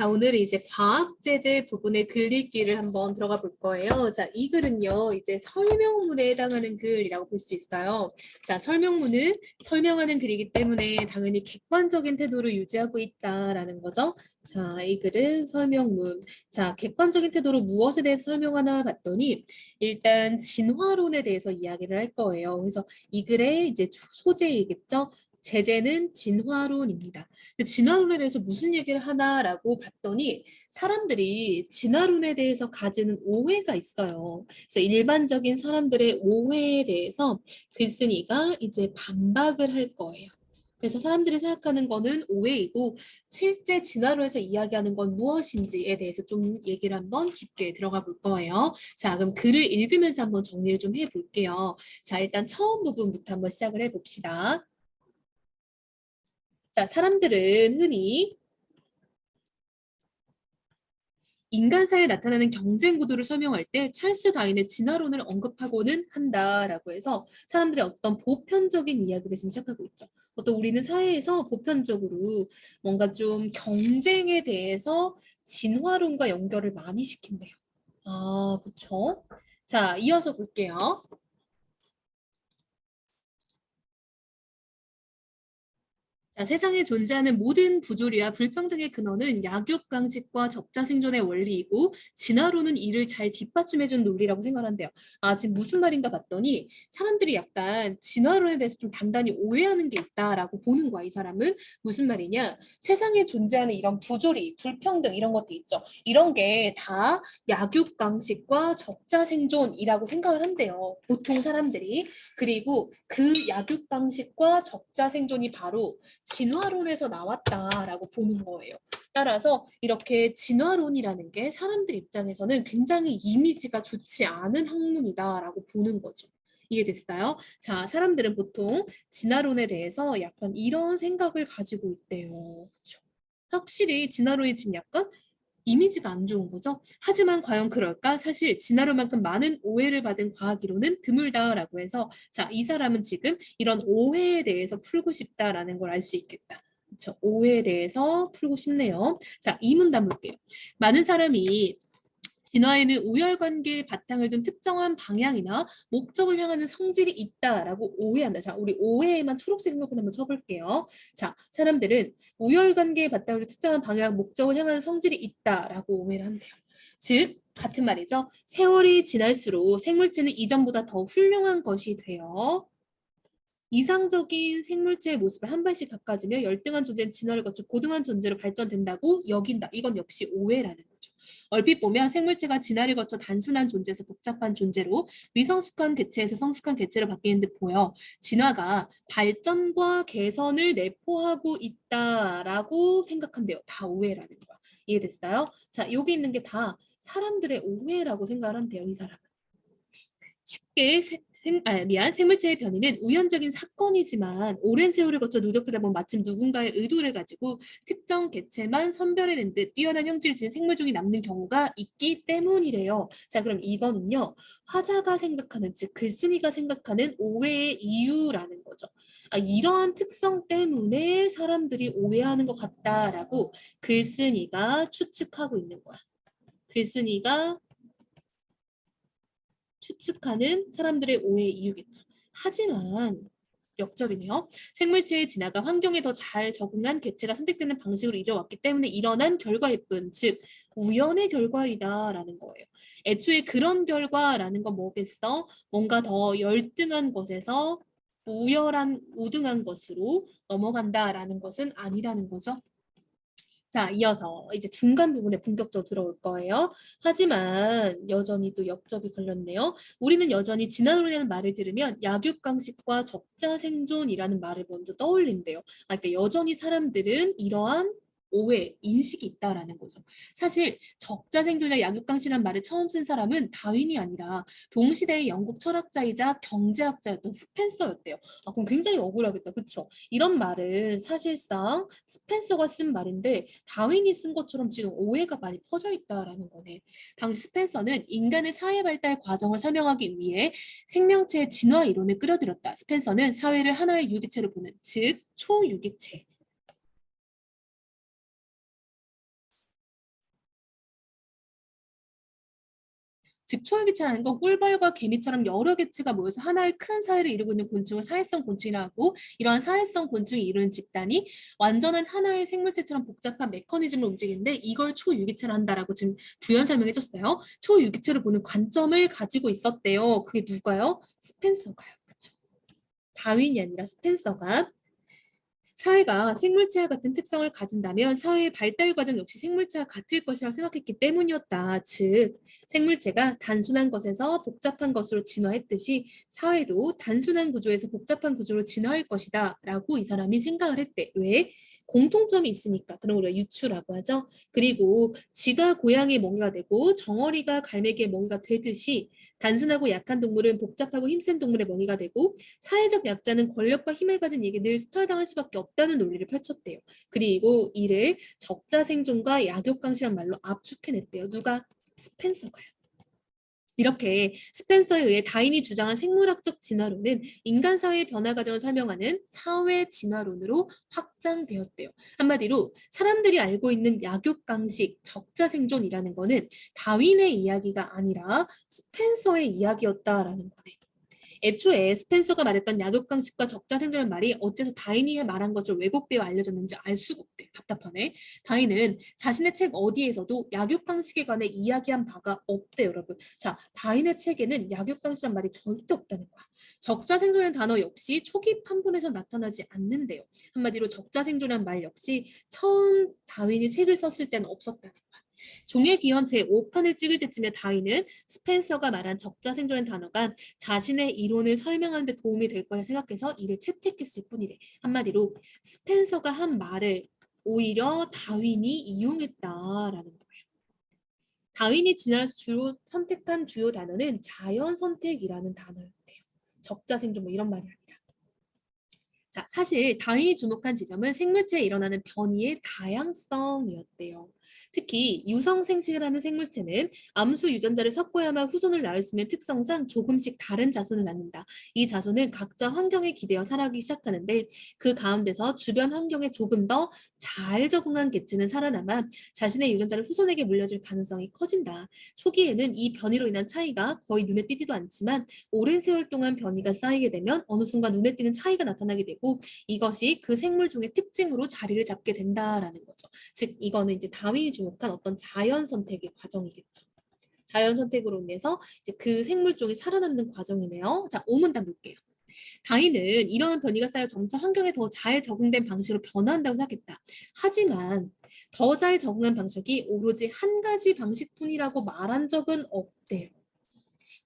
자, 오늘은 이제 과학제재 부분의 글 읽기를 한번 들어가 볼 거예요. 자, 이 글은요, 이제 설명문에 해당하는 글이라고 볼 수 있어요. 자, 설명문은 설명하는 글이기 때문에 당연히 객관적인 태도를 유지하고 있다라는 거죠. 자, 이 글은 설명문. 자, 객관적인 태도로 무엇에 대해서 설명하나 봤더니 일단 진화론에 대해서 이야기를 할 거예요. 그래서 이 글의 이제 소재이겠죠. 제재는 진화론입니다. 진화론에 대해서 무슨 얘기를 하나라고 봤더니 사람들이 진화론에 대해서 가지는 오해가 있어요. 그래서 일반적인 사람들의 오해에 대해서 글쓴이가 이제 반박을 할 거예요. 그래서 사람들이 생각하는 거는 오해이고 실제 진화론에서 이야기하는 건 무엇인지에 대해서 좀 얘기를 한번 깊게 들어가 볼 거예요. 자, 그럼 글을 읽으면서 한번 정리를 좀 해볼게요. 자, 일단 처음 부분부터 한번 시작을 해봅시다. 자, 사람들은 흔히 인간사에 나타나는 경쟁 구도를 설명할 때 찰스 다윈의 진화론을 언급하고는 한다라고 해서 사람들의 어떤 보편적인 이야기를 지금 시작하고 있죠. 어떤 우리는 사회에서 보편적으로 뭔가 좀 경쟁에 대해서 진화론과 연결을 많이 시킨대요. 아, 그쵸? 자, 이어서 볼게요. 자, 세상에 존재하는 모든 부조리와 불평등의 근원은 약육강식과 적자생존의 원리이고 진화론은 이를 잘 뒷받침해준 논리라고 생각한대요. 아, 지금 무슨 말인가 봤더니 사람들이 약간 진화론에 대해서 좀 단단히 오해하는 게 있다라고 보는 거야. 이 사람은 무슨 말이냐? 세상에 존재하는 이런 부조리, 불평등 이런 것도 있죠. 이런 게 다 약육강식과 적자생존이라고 생각을 한대요. 보통 사람들이. 그리고 그 약육강식과 적자생존이 바로 진화론에서 나왔다라고 보는 거예요. 따라서 이렇게 진화론이라는 게 사람들 입장에서는 굉장히 이미지가 좋지 않은 학문이다라고 보는 거죠. 이해됐어요? 자, 사람들은 보통 진화론에 대해서 약간 이런 생각을 가지고 있대요. 그쵸? 확실히 진화론이 지금 약간 이미지가 안 좋은 거죠. 하지만 과연 그럴까? 사실 진화론만큼 많은 오해를 받은 과학 이론은 드물다라고 해서 자, 이 사람은 지금 이런 오해에 대해서 풀고 싶다라는 걸 알 수 있겠다. 그렇죠? 오해에 대해서 풀고 싶네요. 자, 이 문단 볼게요. 많은 사람이 진화에는 우열관계의 바탕을 둔 특정한 방향이나 목적을 향하는 성질이 있다라고 오해한다. 자, 우리 오해에만 초록색 부분 한번 쳐볼게요. 자, 사람들은 우열관계의 바탕을 둔 특정한 방향, 목적을 향하는 성질이 있다라고 오해를 한대요. 즉, 같은 말이죠. 세월이 지날수록 생물체는 이전보다 더 훌륭한 것이 되어 이상적인 생물체의 모습에 한 발씩 가까워지며 열등한 존재는 진화를 거쳐 고등한 존재로 발전된다고 여긴다. 이건 역시 오해라는 거죠. 얼핏 보면 생물체가 진화를 거쳐 단순한 존재에서 복잡한 존재로 미성숙한 개체에서 성숙한 개체로 바뀌는 듯 보여 진화가 발전과 개선을 내포하고 있다라고 생각한대요. 다 오해라는 거야. 이해됐어요? 자, 여기 있는 게 다 사람들의 오해라고 생각을 한대요. 이 사람은. 쉽게 생물체의 변이는 우연적인 사건이지만 오랜 세월을 거쳐 누적되다 보면 마침 누군가의 의도를 가지고 특정 개체만 선별해낸 듯 뛰어난 형질을 지닌 생물종이 남는 경우가 있기 때문이래요. 자, 그럼 이거는요. 화자가 생각하는, 즉 글쓴이가 생각하는 오해의 이유라는 거죠. 아, 이러한 특성 때문에 사람들이 오해하는 것 같다라고 글쓴이가 추측하고 있는 거야. 글쓴이가 추측하는 사람들의 오해의 이유겠죠. 하지만 역설이네요. 생물체의 진화가 환경에 더 잘 적응한 개체가 선택되는 방식으로 이뤄왔기 때문에 일어난 결과일 뿐, 즉 우연의 결과이다라는 거예요. 애초에 그런 결과라는 건 뭐겠어? 뭔가 더 열등한 것에서 우등한 것으로 넘어간다라는 것은 아니라는 거죠. 자, 이어서 이제 중간 부분에 본격적으로 들어올 거예요. 하지만 여전히 또 역접이 걸렸네요. 우리는 여전히 진화론이라는 말을 들으면 약육강식과 적자생존이라는 말을 먼저 떠올린대요. 아, 그러니까 여전히 사람들은 이러한 오해, 인식이 있다라는 거죠. 사실 적자생존이나 약육강식이라는 말을 처음 쓴 사람은 다윈이 아니라 동시대의 영국 철학자이자 경제학자였던 스펜서였대요. 아, 그럼 굉장히 억울하겠다. 그렇죠? 이런 말은 사실상 스펜서가 쓴 말인데 다윈이 쓴 것처럼 지금 오해가 많이 퍼져 있다라는 거네. 당시 스펜서는 인간의 사회 발달 과정을 설명하기 위해 생명체의 진화 이론을 끌어들였다. 스펜서는 사회를 하나의 유기체로 보는, 즉 초유기체. 즉 초유기체라는 건 꿀벌과 개미처럼 여러 개체가 모여서 하나의 큰 사회를 이루고 있는 곤충을 사회성 곤충이라고 하고, 이러한 사회성 곤충이 이루는 집단이 완전한 하나의 생물체처럼 복잡한 메커니즘을 움직이는데 이걸 초유기체라 한다라고 지금 부연 설명해줬어요. 초유기체를 보는 관점을 가지고 있었대요. 그게 누가요? 스펜서가요. 그쵸? 다윈이 아니라 스펜서가 사회가 생물체와 같은 특성을 가진다면 사회의 발달 과정 역시 생물체와 같을 것이라고 생각했기 때문이었다. 즉, 생물체가 단순한 것에서 복잡한 것으로 진화했듯이 사회도 단순한 구조에서 복잡한 구조로 진화할 것이다. 라고 이 사람이 생각을 했대. 왜? 공통점이 있으니까. 그런 걸 유추라고 하죠. 그리고 쥐가 고양이의 먹이가 되고 정어리가 갈매기의 먹이가 되듯이 단순하고 약한 동물은 복잡하고 힘센 동물의 먹이가 되고 사회적 약자는 권력과 힘을 가진 이에게 늘 수탈당할 수밖에 없다는 논리를 펼쳤대요. 그리고 이를 적자생존과 약육강식이란 말로 압축해냈대요. 누가? 스펜서가요. 이렇게 스펜서에 의해 다인이 주장한 생물학적 진화론은 인간 사회의 변화 과정을 설명하는 사회 진화론으로 확장되었대요. 한마디로 사람들이 알고 있는 약육강식, 적자생존이라는 거는 다윈의 이야기가 아니라 스펜서의 이야기였다라는 거네. 애초에 스펜서가 말했던 약육강식과 적자생존의 말이 어째서 다인이 말한 것을 왜곡되어 알려졌는지 알 수가 없대. 답답하네. 다인은 자신의 책 어디에서도 약육강식에 관해 이야기한 바가 없대, 여러분. 자, 다인의 책에는 약육강식이란 말이 절대 없다는 거야. 적자생존의 단어 역시 초기 판본에서 나타나지 않는데요. 한마디로 적자생존이란 말 역시 처음 다윈이 책을 썼을 때는 없었다는 거야. 종의 기원 제5판을 찍을 때쯤에 다윈은 스펜서가 말한 적자생존의 단어가 자신의 이론을 설명하는 데 도움이 될 거라 생각해서 이를 채택했을 뿐이래. 한마디로 스펜서가 한 말을 오히려 다윈이 이용했다라는 거예요. 다윈이 진화해서 주로 선택한 주요 단어는 자연 선택이라는 단어였대요. 적자생존 뭐 이런 말이 아니라. 자, 사실 다윈이 주목한 지점은 생물체에 일어나는 변이의 다양성이었대요. 특히 유성생식이라는 생물체는 암수 유전자를 섞어야만 후손을 낳을 수 있는 특성상 조금씩 다른 자손을 낳는다. 이 자손은 각자 환경에 기대어 살아가기 시작하는데 그 가운데서 주변 환경에 조금 더 잘 적응한 개체는 살아남아 자신의 유전자를 후손에게 물려줄 가능성이 커진다. 초기에는 이 변이로 인한 차이가 거의 눈에 띄지도 않지만 오랜 세월 동안 변이가 쌓이게 되면 어느 순간 눈에 띄는 차이가 나타나게 되고 이것이 그 생물종의 특징으로 자리를 잡게 된다라는 거죠. 즉 이거는 이제 다윈이 주목한 어떤 자연 선택의 과정이겠죠. 자연 선택으로 인해서 이제 그 생물종이 살아남는 과정이네요. 자, 5문단 볼게요. 다윈은 이러한 변이가 쌓여 점차 환경에 더 잘 적응된 방식으로 변화한다고 생각했다. 하지만 더 잘 적응한 방식이 오로지 한 가지 방식뿐이라고 말한 적은 없대요.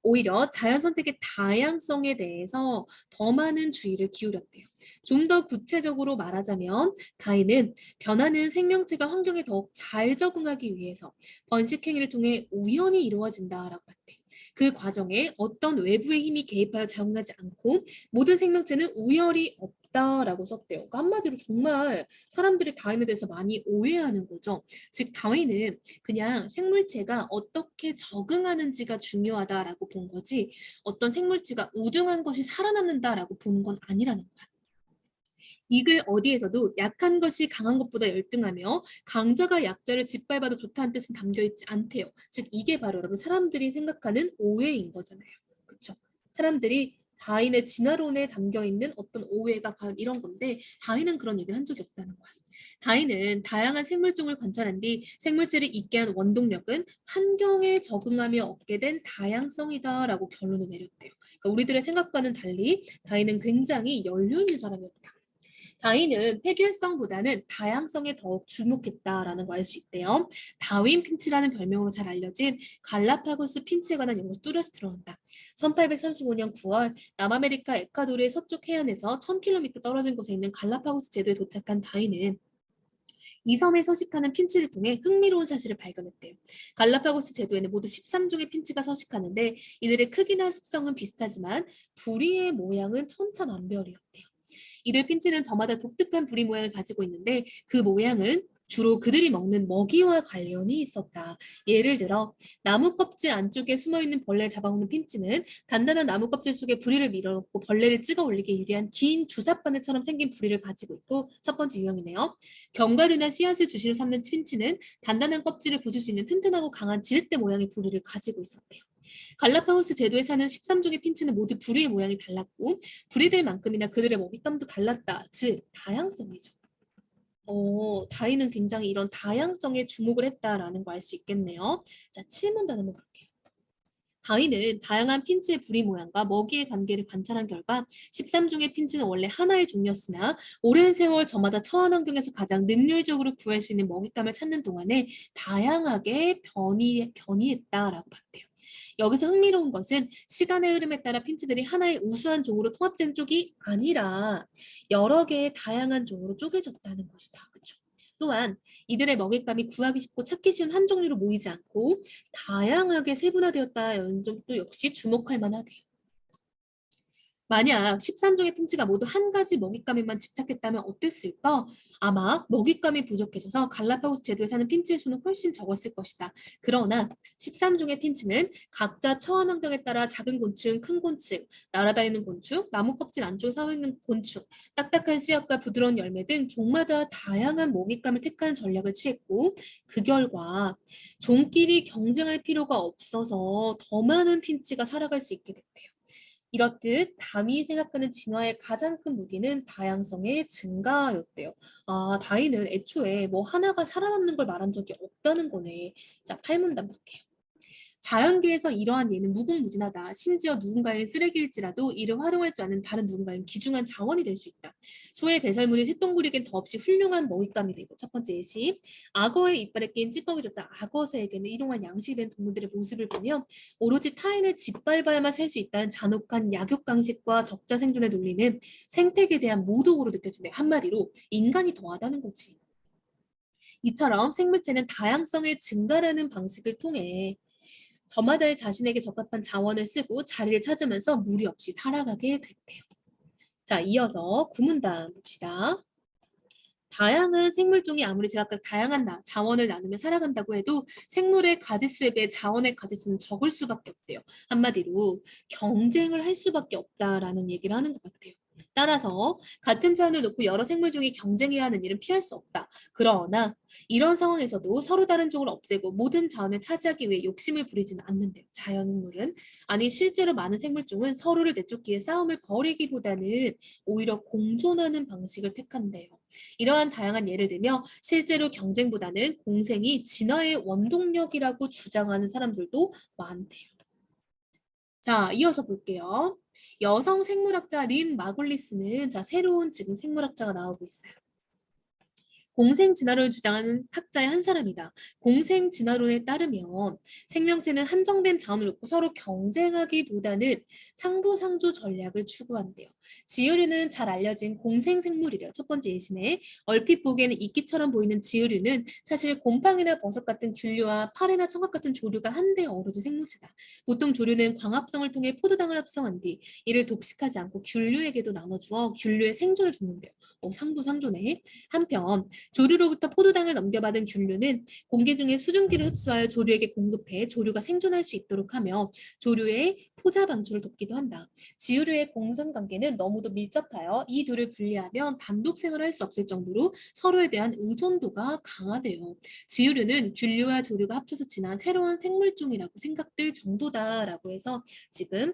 오히려 자연 선택의 다양성에 대해서 더 많은 주의를 기울였대요. 좀 더 구체적으로 말하자면 다인은 변화는 생명체가 환경에 더욱 잘 적응하기 위해서 번식 행위를 통해 우연히 이루어진다라고 했대. 그 과정에 어떤 외부의 힘이 개입하여 작용하지 않고 모든 생명체는 우열이 없다라고 썼대요. 그러니까 한마디로 정말 사람들이 다윈에 대해서 많이 오해하는 거죠. 즉 다윈은 그냥 생물체가 어떻게 적응하는지가 중요하다라고 본 거지 어떤 생물체가 우등한 것이 살아남는다라고 보는 건 아니라는 거야. 이글 어디에서도 약한 것이 강한 것보다 열등하며 강자가 약자를 짓밟아도 좋다는 뜻은 담겨있지 않대요. 즉 이게 바로 여러분 사람들이 생각하는 오해인 거잖아요. 그렇죠? 사람들이 다인의 진화론에 담겨있는 어떤 오해가 과연 이런 건데 다인은 그런 얘기를 한 적이 없다는 거야. 다인은 다양한 생물종을 관찰한 뒤 생물체를 있게 한 원동력은 환경에 적응하며 얻게 된 다양성이다라고 결론을 내렸대요. 그러니까 우리들의 생각과는 달리 다인은 굉장히 열려있는 사람이었다. 다윈은 획일성보다는 다양성에 더욱 주목했다라는 걸 알 수 있대요. 다윈 핀치라는 별명으로 잘 알려진 갈라파고스 핀치에 관한 연구가 뚜렷이 드러난다. 1835년 9월 남아메리카 에콰도르의 서쪽 해안에서 1000km 떨어진 곳에 있는 갈라파고스 제도에 도착한 다윈은 이 섬에 서식하는 핀치를 통해 흥미로운 사실을 발견했대요. 갈라파고스 제도에는 모두 13종의 핀치가 서식하는데 이들의 크기나 습성은 비슷하지만 부리의 모양은 천차만별이었대요. 이들 핀치는 저마다 독특한 부리 모양을 가지고 있는데 그 모양은 주로 그들이 먹는 먹이와 관련이 있었다. 예를 들어 나무 껍질 안쪽에 숨어있는 벌레를 잡아먹는 핀치는 단단한 나무 껍질 속에 부리를 밀어넣고 벌레를 찍어 올리기에 유리한 긴 주삿바늘처럼 생긴 부리를 가지고 있고 첫 번째 유형이네요. 견과류나 씨앗을 주시로 삼는 핀치는 단단한 껍질을 부술 수 있는 튼튼하고 강한 지렛대 모양의 부리를 가지고 있었대요. 갈라파고스 제도에 사는 13종의 핀치는 모두 부리의 모양이 달랐고 부리들만큼이나 그들의 먹잇감도 달랐다. 즉 다양성이죠. 다이는 굉장히 이런 다양성에 주목을 했다라는 거 알 수 있겠네요. 자, 7문단 한번 볼게요. 다이는 다양한 핀치의 부리 모양과 먹이의 관계를 관찰한 결과 13종의 핀치는 원래 하나의 종이었으나 오랜 세월 저마다 처한 환경에서 가장 능률적으로 구할 수 있는 먹잇감을 찾는 동안에 다양하게 변이했다라고 봤대요. 여기서 흥미로운 것은 시간의 흐름에 따라 핀치들이 하나의 우수한 종으로 통합된 쪽이 아니라 여러 개의 다양한 종으로 쪼개졌다는 것이다. 그렇죠? 또한 이들의 먹잇감이 구하기 쉽고 찾기 쉬운 한 종류로 모이지 않고 다양하게 세분화되었다는 점도 역시 주목할 만하대요. 만약 13종의 핀치가 모두 한 가지 먹잇감에만 집착했다면 어땠을까? 아마 먹잇감이 부족해져서 갈라파고스 제도에 사는 핀치의 수는 훨씬 적었을 것이다. 그러나 13종의 핀치는 각자 처한 환경에 따라 작은 곤충, 큰 곤충, 날아다니는 곤충, 나무 껍질 안쪽에 쌓여있는 곤충, 딱딱한 씨앗과 부드러운 열매 등 종마다 다양한 먹잇감을 택하는 전략을 취했고 그 결과 종끼리 경쟁할 필요가 없어서 더 많은 핀치가 살아갈 수 있게 됐대요. 이렇듯 담이 생각하는 진화의 가장 큰 무기는 다양성의 증가였대요. 아, 다이는 애초에 뭐 하나가 살아남는 걸 말한 적이 없다는 거네. 자, 8문단 볼게요. 자연계에서 이러한 예는 무궁무진하다. 심지어 누군가의 쓰레기일지라도 이를 활용할 줄 아는 다른 누군가의 귀중한 자원이 될 수 있다. 소의 배설물이 새똥구리에겐 더없이 훌륭한 먹잇감이 되고 첫 번째 예시. 악어의 이빨에 낀 찌꺼기를 다 악어새에게는 일용할 양식이 된 동물들의 모습을 보며 오로지 타인을 짓밟아야만 살 수 있다는 잔혹한 약육강식과 적자 생존의 논리는 생태계에 대한 모독으로 느껴지네. 한마디로 인간이 더하다는 거지. 이처럼 생물체는 다양성의 증가라는 방식을 통해 저마다 자신에게 적합한 자원을 쓰고 자리를 찾으면서 무리 없이 살아가게 됐대요. 자, 이어서 구문단 봅시다. 다양한 생물종이 아무리 제각각 다양한 자원을 나누며 살아간다고 해도 생물의 가짓수에 비해 자원의 가짓수는 적을 수밖에 없대요. 한마디로 경쟁을 할 수밖에 없다라는 얘기를 하는 것 같아요. 따라서 같은 자원을 놓고 여러 생물종이 경쟁해야 하는 일은 피할 수 없다. 그러나 이런 상황에서도 서로 다른 종을 없애고 모든 자원을 차지하기 위해 욕심을 부리지는 않는데요. 자연물은 아니 실제로 많은 생물종은 서로를 내쫓기 위해 싸움을 벌이기보다는 오히려 공존하는 방식을 택한대요. 이러한 다양한 예를 들며 실제로 경쟁보다는 공생이 진화의 원동력이라고 주장하는 사람들도 많대요. 자, 이어서 볼게요. 여성 생물학자 린 마굴리스는 새로운 지금 생물학자가 나오고 있어요. 공생진화론을 주장하는 학자의 한 사람이다. 공생진화론에 따르면 생명체는 한정된 자원을 놓고 서로 경쟁하기보다는 상부상조 전략을 추구한대요. 지유류는 잘 알려진 공생생물이래요. 첫 번째 예시네. 얼핏 보기에는 이끼처럼 보이는 지유류는 사실 곰팡이나 버섯 같은 균류와 파래나 청각 같은 조류가 한데 어우러진 생물체다. 보통 조류는 광합성을 통해 포도당을 합성한 뒤 이를 독식하지 않고 균류에게도 나눠주어 균류의 생존을 줍는데요. 상부상조네. 한편 조류로부터 포도당을 넘겨받은 균류는 공기 중에 수증기를 흡수하여 조류에게 공급해 조류가 생존할 수 있도록 하며 조류의 포자 방출을 돕기도 한다. 지유류의 공생관계는 너무도 밀접하여 이 둘을 분리하면 단독 생활을 할 수 없을 정도로 서로에 대한 의존도가 강하대요. 지유류는 균류와 조류가 합쳐서 진화한 새로운 생물종이라고 생각될 정도다라고 해서 지금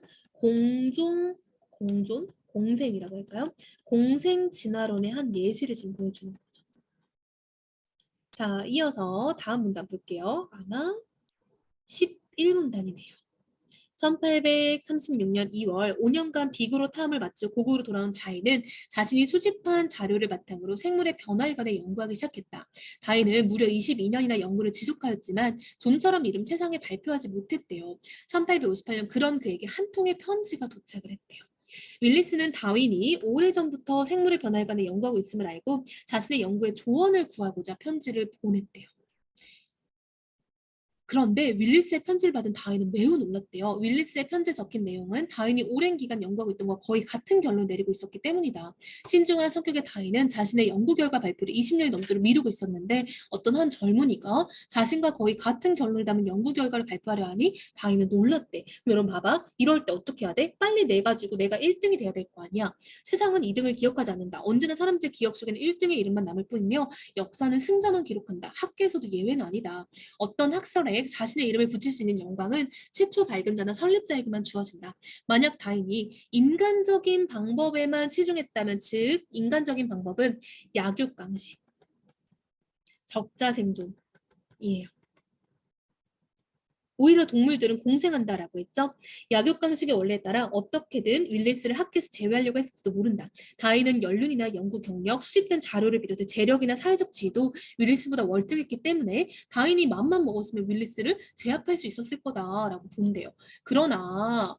공생이라고 할까요? 공생 진화론의 한 예시를 지금 보여주는 거죠. 자, 이어서 다음 문단 볼게요. 아마 11문단이네요. 1836년 2월 5년간 비구로 탐험을 마치고 고국으로 돌아온 자이는 자신이 수집한 자료를 바탕으로 생물의 변화에 관해 연구하기 시작했다. 다이는 무려 22년이나 연구를 지속하였지만 좀처럼 이름 세상에 발표하지 못했대요. 1858년 그런 그에게 한 통의 편지가 도착을 했대요. 윌리스는 다윈이 오래전부터 생물의 변화에 관해 연구하고 있음을 알고 자신의 연구에 조언을 구하고자 편지를 보냈대요. 그런데 윌리스의 편지를 받은 다윈은 매우 놀랐대요. 윌리스의 편지에 적힌 내용은 다윈이 오랜 기간 연구하고 있던 것과 거의 같은 결론을 내리고 있었기 때문이다. 신중한 성격의 다윈은 자신의 연구 결과 발표를 20년이 넘도록 미루고 있었는데 어떤 한 젊은이가 자신과 거의 같은 결론을 담은 연구 결과를 발표하려 하니 다윈은 놀랐대. 여러분 봐봐. 이럴 때 어떻게 해야 돼? 빨리 내가지고 내가 1등이 돼야 될 거 아니야. 세상은 2등을 기억하지 않는다. 언제나 사람들 기억 속에는 1등의 이름만 남을 뿐이며 역사는 승자만 기록한다. 학계에서도 예외는 아니다. 어떤 학설에 책에 자신의 이름을 붙일 수 있는 영광은 최초 발견자나 설립자에게만 주어진다. 만약 다윈이 인간적인 방법에만 치중했다면, 즉 인간적인 방법은 약육강식, 적자생존이에요. 오히려 동물들은 공생한다라고 했죠. 약육강식의 원리에 따라 어떻게든 윌리스를 학교에서 제외하려고 했을지도 모른다. 다윈은 연륜이나 연구 경력, 수집된 자료를 비롯해 재력이나 사회적 지위도 윌리스보다 월등했기 때문에 다윈이 맘만 먹었으면 윌리스를 제압할 수 있었을 거다라고 본대요. 그러나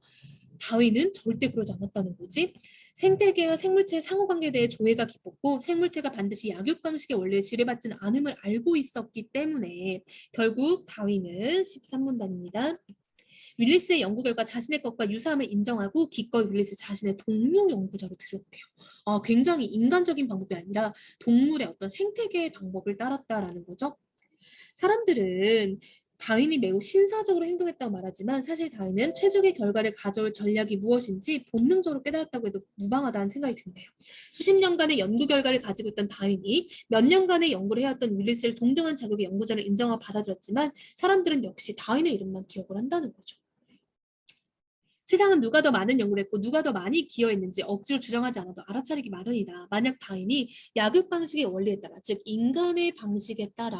다윈은 절대 그러지 않았다는 거지. 생태계와 생물체의 상호관계에 대해 조예가 깊었고 생물체가 반드시 약육강식의 원리에 지배받지는 않음을 알고 있었기 때문에 결국 다윈은 13문단입니다. 윌리스의 연구 결과 자신의 것과 유사함을 인정하고 기꺼이 윌리스 자신의 동료 연구자로 들였대요. 굉장히 인간적인 방법이 아니라 동물의 어떤 생태계의 방법을 따랐다라는 거죠. 사람들은 다윈이 매우 신사적으로 행동했다고 말하지만 사실 다윈은 최적의 결과를 가져올 전략이 무엇인지 본능적으로 깨달았다고 해도 무방하다는 생각이 든대요. 수십 년간의 연구 결과를 가지고 있던 다윈이 몇 년간의 연구를 해왔던 윌리스를 동등한 자격의 연구자를 인정하고 받아들였지만 사람들은 역시 다윈의 이름만 기억을 한다는 거죠. 세상은 누가 더 많은 연구를 했고 누가 더 많이 기여했는지 억지로 주장하지 않아도 알아차리기 마련이다. 만약 다윈이 약육 방식의 원리에 따라, 즉 인간의 방식에 따라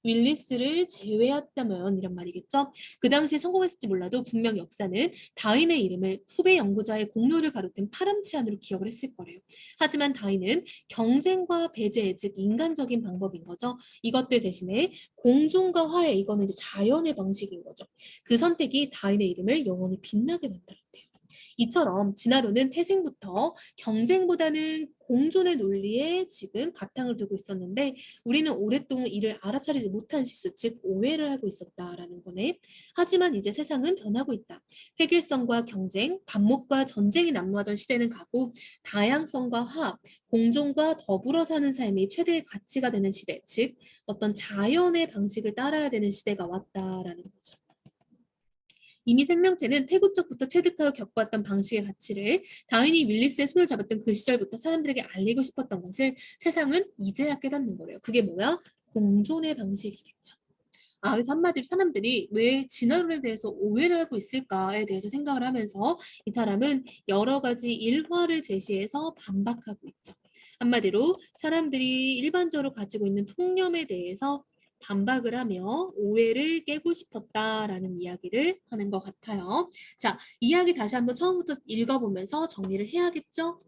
윌리스를 제외했다면 이란 말이겠죠. 그 당시에 성공했을지 몰라도 분명 역사는 다윈의 이름을 후배 연구자의 공로를 가로등 파렴치 않으로 기억을 했을 거래요. 하지만 다윈은 경쟁과 배제, 즉 인간적인 방법인 거죠. 이것들 대신에 공존과 화해, 이거는 이제 자연의 방식인 거죠. 그 선택이 다윈의 이름을 영원히 빛나게 만들었대요. 이처럼 진화론은 태생부터 경쟁보다는 공존의 논리에 지금 바탕을 두고 있었는데 우리는 오랫동안 이를 알아차리지 못한 실수, 즉 오해를 하고 있었다라는 거네. 하지만 이제 세상은 변하고 있다. 획일성과 경쟁, 반목과 전쟁이 난무하던 시대는 가고 다양성과 화합, 공존과 더불어 사는 삶이 최대의 가치가 되는 시대, 즉 어떤 자연의 방식을 따라야 되는 시대가 왔다라는 거죠. 이미 생명체는 태고적부터 체득하여 겪어왔던 방식의 가치를 다윈이 윌리스의 손을 잡았던 그 시절부터 사람들에게 알리고 싶었던 것을 세상은 이제야 깨닫는 거래요. 그게 뭐야? 공존의 방식이겠죠. 그래서 한마디로 사람들이 왜 진화론에 대해서 오해를 하고 있을까에 대해서 생각을 하면서 이 사람은 여러 가지 일화를 제시해서 반박하고 있죠. 한마디로 사람들이 일반적으로 가지고 있는 통념에 대해서 반박을 하며 오해를 깨고 싶었다라는 이야기를 하는 것 같아요. 자, 이야기 다시 한번 처음부터 읽어보면서 정리를 해야겠죠?